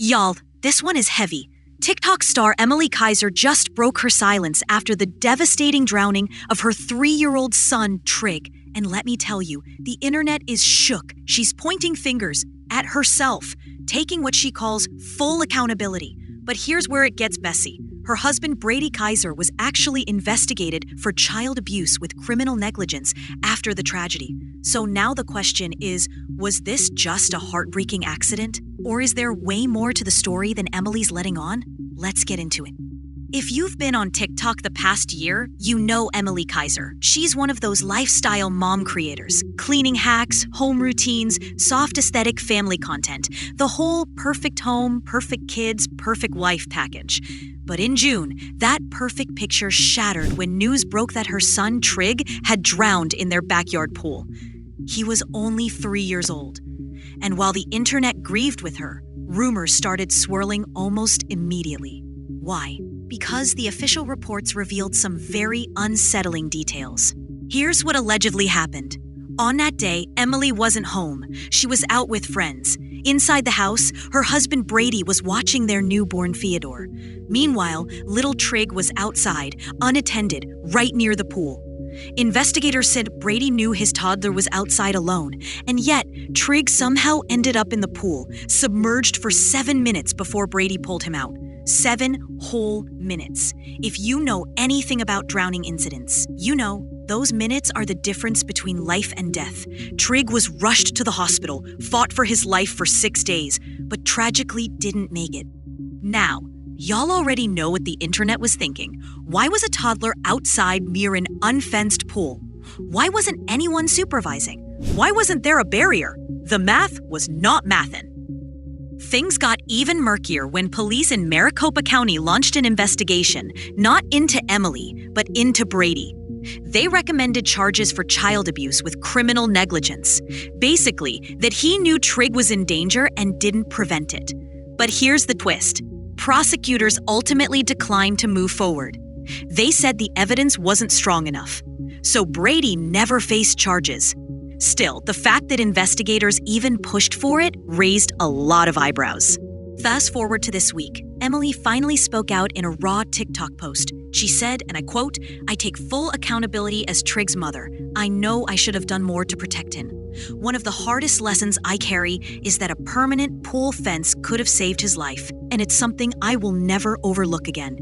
Y'all, this one is heavy. TikTok star Emilie Kiser just broke her silence after the devastating drowning of her 3-year-old son, Trigg. And let me tell you, the internet is shook. She's pointing fingers at herself, taking what she calls full accountability. But here's where it gets messy. Her husband, Brady Kiser, was actually investigated for child abuse with criminal negligence after the tragedy. So now the question is, was this just a heartbreaking accident? Or is there way more to the story than Emilie's letting on? Let's get into it. If you've been on TikTok the past year, you know Emilie Kiser. She's one of those lifestyle mom creators. Cleaning hacks, home routines, soft aesthetic family content. The whole perfect home, perfect kids, perfect wife package. But in June, that perfect picture shattered when news broke that her son, Trigg, had drowned in their backyard pool. He was only 3 years old. And while the internet grieved with her, rumors started swirling almost immediately. Why? Because the official reports revealed some very unsettling details. Here's what allegedly happened. On that day, Emilie wasn't home. She was out with friends. Inside the house, her husband Brady was watching their newborn Theodore. Meanwhile, little Trigg was outside, unattended, right near the pool. Investigators said Brady knew his toddler was outside alone, and yet Trigg somehow ended up in the pool, submerged for 7 minutes before Brady pulled him out. 7 whole minutes. If you know anything about drowning incidents, you know those minutes are the difference between life and death. Trigg was rushed to the hospital, fought for his life for 6 days, but tragically didn't make it. Now, y'all already know what the internet was thinking. Why was a toddler outside near an unfenced pool? Why wasn't anyone supervising? Why wasn't there a barrier? The math was not mathin'. Things got even murkier when police in Maricopa County launched an investigation, not into Emilie, but into Brady. They recommended charges for child abuse with criminal negligence. Basically, that he knew Trigg was in danger and didn't prevent it. But here's the twist. Prosecutors ultimately declined to move forward. They said the evidence wasn't strong enough. So Brady never faced charges. Still, the fact that investigators even pushed for it raised a lot of eyebrows. Fast forward to this week, Emilie finally spoke out in a raw TikTok post. She said, and I quote, "I take full accountability as Trigg's mother. I know I should have done more to protect him. One of the hardest lessons I carry is that a permanent pool fence could have saved his life, and it's something I will never overlook again."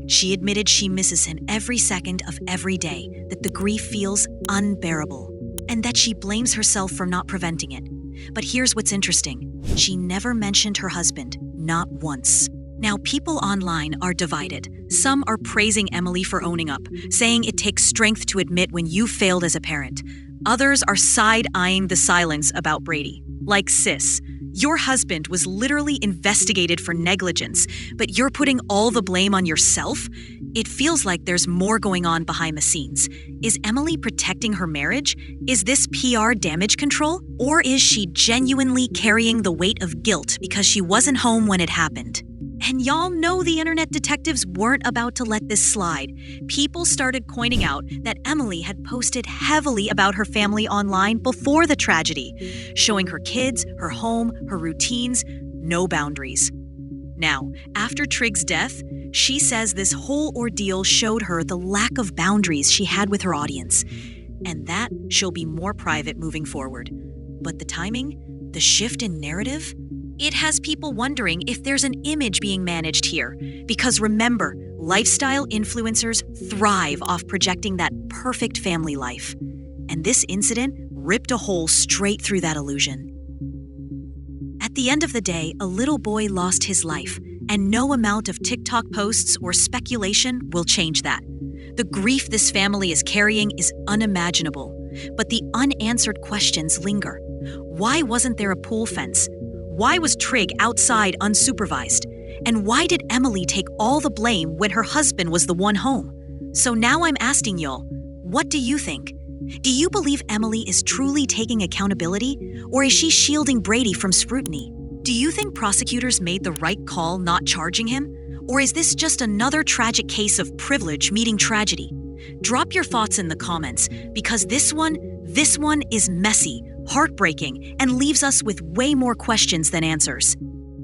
She admitted she misses him every second of every day, that the grief feels unbearable, and that she blames herself for not preventing it. But here's what's interesting. She never mentioned her husband, not once. Now, people online are divided. Some are praising Emilie for owning up, saying it takes strength to admit when you failed as a parent. Others are side-eyeing the silence about Brady. Like, sis, your husband was literally investigated for negligence, but you're putting all the blame on yourself? It feels like there's more going on behind the scenes. Is Emilie protecting her marriage? Is this PR damage control? Or is she genuinely carrying the weight of guilt because she wasn't home when it happened? And y'all know the internet detectives weren't about to let this slide. People started pointing out that Emilie had posted heavily about her family online before the tragedy, showing her kids, her home, her routines, no boundaries. Now, after Trigg's death, she says this whole ordeal showed her the lack of boundaries she had with her audience, and that she'll be more private moving forward. But the timing, the shift in narrative, it has people wondering if there's an image being managed here. Because remember, lifestyle influencers thrive off projecting that perfect family life. And this incident ripped a hole straight through that illusion. At the end of the day, a little boy lost his life, and no amount of TikTok posts or speculation will change that. The grief this family is carrying is unimaginable, but the unanswered questions linger. Why wasn't there a pool fence? Why was Trigg outside unsupervised? And why did Emilie take all the blame when her husband was the one home? So now I'm asking y'all, what do you think? Do you believe Emilie is truly taking accountability, or is she shielding Brady from scrutiny? Do you think prosecutors made the right call not charging him? Or is this just another tragic case of privilege meeting tragedy? Drop your thoughts in the comments, because this one is messy, heartbreaking, and leaves us with way more questions than answers.